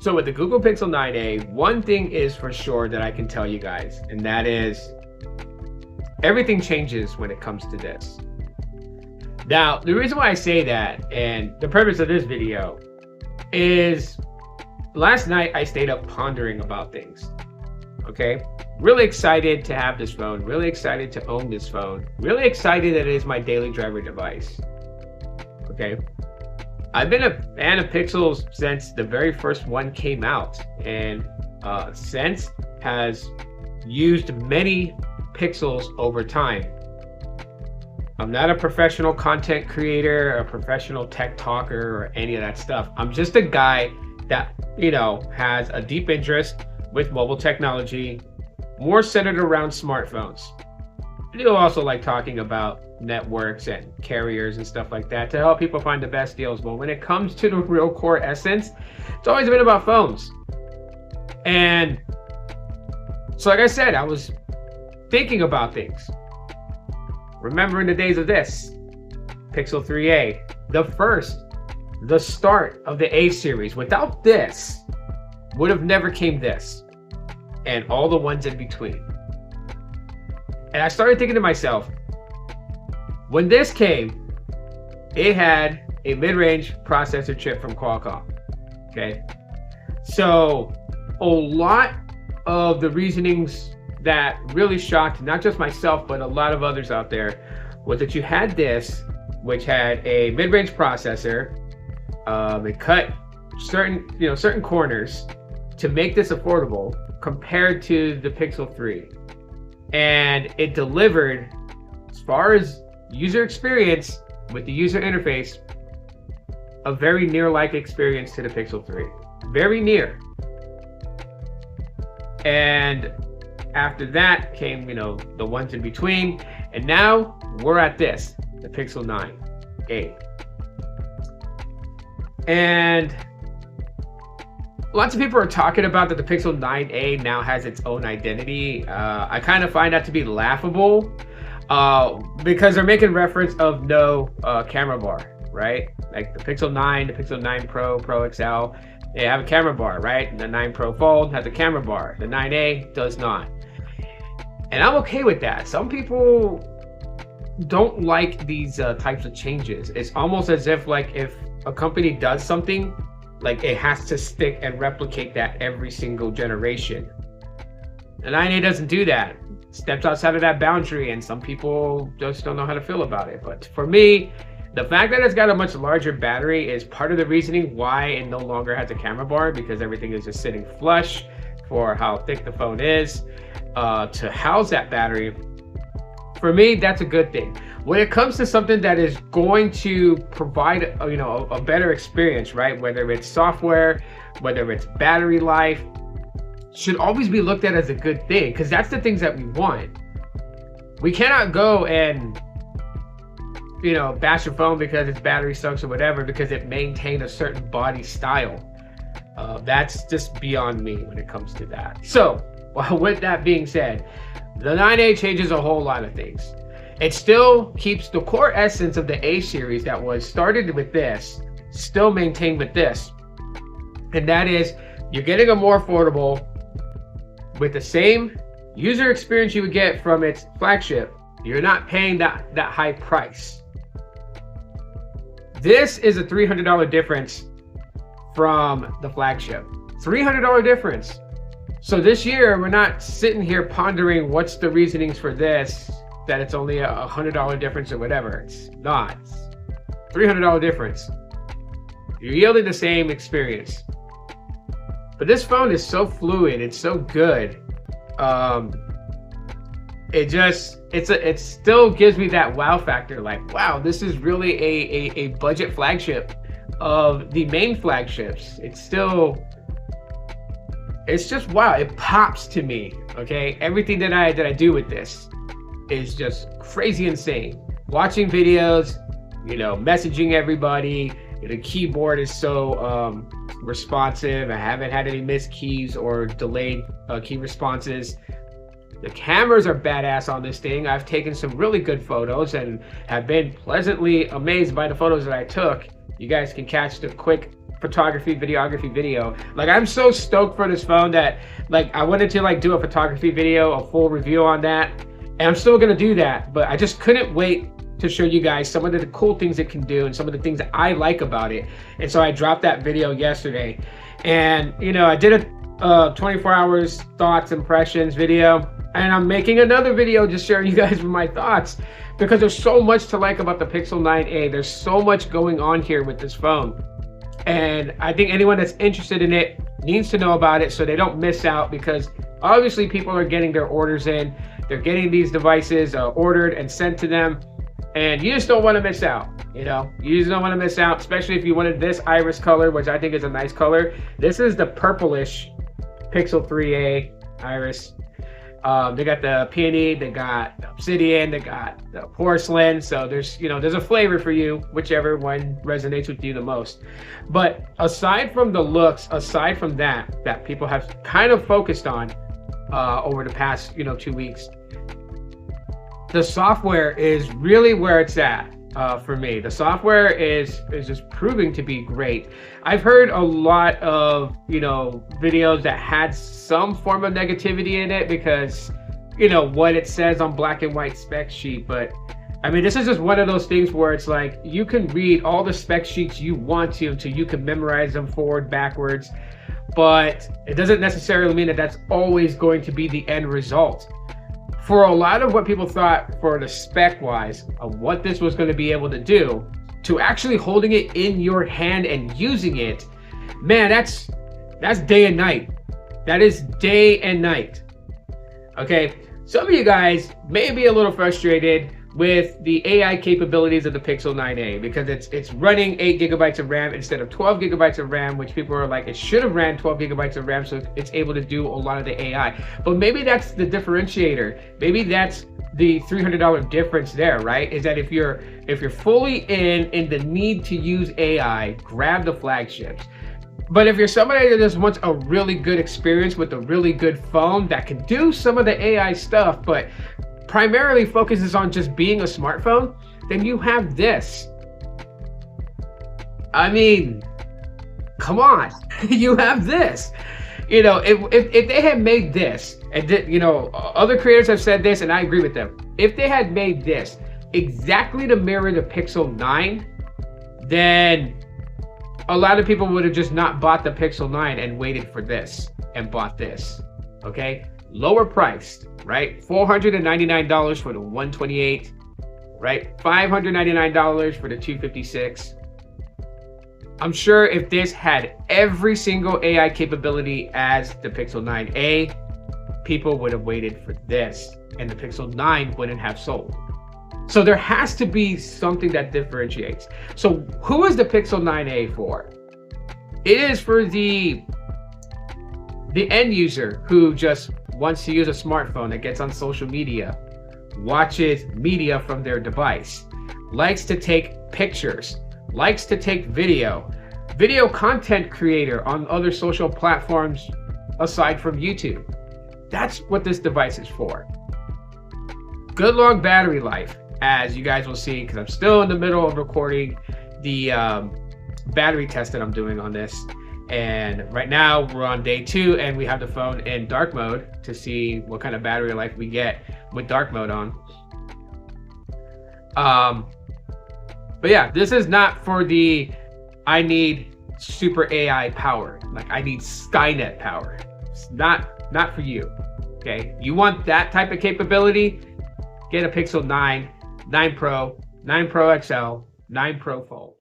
So with the Google Pixel 9a, one thing is for sure that I can tell you guys, and that is everything changes when it comes to this. Now, the reason why I say that, and the purpose of this video, is last night I stayed up pondering about things. Okay? Really excited to have this phone, really excited to own this phone, really excited that it is my daily driver device. Okay? I've been a fan of Pixels since the very first one came out, and since has used many Pixels over time. I'm not a professional content creator, a professional tech talker, or any of that stuff. I'm just a guy that, has a deep interest with mobile technology, more centered around smartphones. I do also like talking about networks and carriers and stuff like that to help people find the best deals. But when it comes to the real core essence, it's always been about phones. And so like I said, I was thinking about things. Remembering the days of this, Pixel 3a, the start of the A series. Without this, would have never came this, and all the ones in between. And I started thinking to myself, when this came, it had a mid-range processor chip from Qualcomm. Okay, so a lot of the reasonings that really shocked not just myself but a lot of others out there was that you had this, which had a mid-range processor. It cut certain corners to make this affordable compared to the Pixel 3, and it delivered, as far as user experience with the user interface, a very near-like experience to the Pixel 3. Very near. And after that came, the ones in between, and now we're at this, the Pixel 9a. And lots of people are talking about that the Pixel 9a now has its own identity. I kind of find that to be laughable because they're making reference of no camera bar, right? Like the Pixel 9, the Pixel 9 Pro, Pro XL, they have a camera bar, right? The 9 Pro Fold has a camera bar. The 9a does not. And I'm okay with that. Some people don't like these types of changes. It's almost as if if a company does something, it has to stick and replicate that every single generation. The 9a doesn't do that. It steps outside of that boundary, and some people just don't know how to feel about it. But for me, the fact that it's got a much larger battery is part of the reasoning why it no longer has a camera bar, because everything is just sitting flush for how thick the phone is. To house that battery, for me, that's a good thing. When it comes to something that is going to provide a better experience, right? Whether it's software, whether it's battery life, should always be looked at as a good thing, because that's the things that we want. We cannot go and bash your phone because its battery sucks or whatever because it maintained a certain body style. That's just beyond me when it comes to that. So with that being said, the 9a changes a whole lot of things. It still keeps the core essence of the A series that was started with this, still maintained with this. And that is, you're getting a more affordable with the same user experience you would get from its flagship. You're not paying that high price. This is a $300 difference from the flagship. $300 difference. So this year, we're not sitting here pondering what's the reasonings for this, that it's only a $100 difference or whatever. It's not. It's $300 difference. You're yielding the same experience. But this phone is so fluid. It's so good. It still gives me that wow factor. Like, wow, this is really a budget flagship of the main flagships. It's just wow, it pops to me. Okay, everything that I do with this is just crazy insane. Watching videos, messaging everybody. The keyboard is so responsive. I haven't had any missed keys or delayed key responses. The cameras are badass on this thing. I've taken some really good photos and have been pleasantly amazed by the photos that I took. You guys can catch the quick photography, videography video. Like, I'm so stoked for this phone that like I wanted to like do a photography video, a full review on that, and I'm still gonna do that, but I just couldn't wait to show you guys some of the cool things it can do and some of the things that I like about it. And so I dropped that video yesterday, and you know, I did a 24 hours thoughts, impressions video, and I'm making another video just sharing you guys with my thoughts, because there's so much to like about the Pixel 9a. There's so much going on here with this phone, and I think anyone that's interested in it needs to know about it so they don't miss out, because obviously people are getting their orders in, they're getting these devices ordered and sent to them, and you just don't want to miss out. You know, you just don't want to miss out, especially if you wanted this iris color, which I think is a nice color. This is the purplish Pixel 3a iris. They got the peony, they got the obsidian, they got the porcelain. So there's, you know, there's a flavor for you, whichever one resonates with you the most. But aside from the looks, aside from that people have kind of focused on over the past, you know, 2 weeks, the software is really where it's at. For me, the software is just proving to be great. I've heard a lot of, you know, videos that had some form of negativity in it because, you know, what it says on black and white spec sheet. But I mean, this is just one of those things where it's like you can read all the spec sheets you want to until you can memorize them forward, backwards, but it doesn't necessarily mean that that's always going to be the end result. For a lot of what people thought for the spec wise of what this was going to be able to do, to actually holding it in your hand and using it, man, that's day and night. That is day and night. Okay, some of you guys may be a little frustrated with the AI capabilities of the Pixel 9a because it's running 8 gigabytes of RAM instead of 12 gigabytes of RAM, which people are like, it should have ran 12 gigabytes of RAM so it's able to do a lot of the AI. But maybe that's the differentiator. Maybe that's the $300 difference there, right? Is that if you're fully in the need to use AI, grab the flagships. But if you're somebody that just wants a really good experience with a really good phone that can do some of the AI stuff, but primarily focuses on just being a smartphone, then you have this. I mean, come on, you have this. You know, if they had made this, and you know, other creators have said this, and I agree with them. If they had made this exactly to mirror the Pixel 9, then a lot of people would have just not bought the Pixel 9 and waited for this and bought this. Okay, lower priced, right? $499 for the 128, right? $599 for the 256. I'm sure if this had every single AI capability as the Pixel 9a, people would have waited for this, and the Pixel 9 wouldn't have sold. So there has to be something that differentiates. So who is the Pixel 9a for? It is for the end user who just wants to use a smartphone that gets on social media, watches media from their device, likes to take pictures, likes to take video content creator on other social platforms aside from YouTube. That's what this device is for. Good long battery life, as you guys will see, because I'm still in the middle of recording the battery test that I'm doing on this. And right now we're on day 2 and we have the phone in dark mode to see what kind of battery life we get with dark mode on. But yeah, this is not for the, I need super AI power. Like I need Skynet power. It's not for you, okay? You want that type of capability? Get a Pixel 9, 9 Pro, 9 Pro XL, 9 Pro Fold.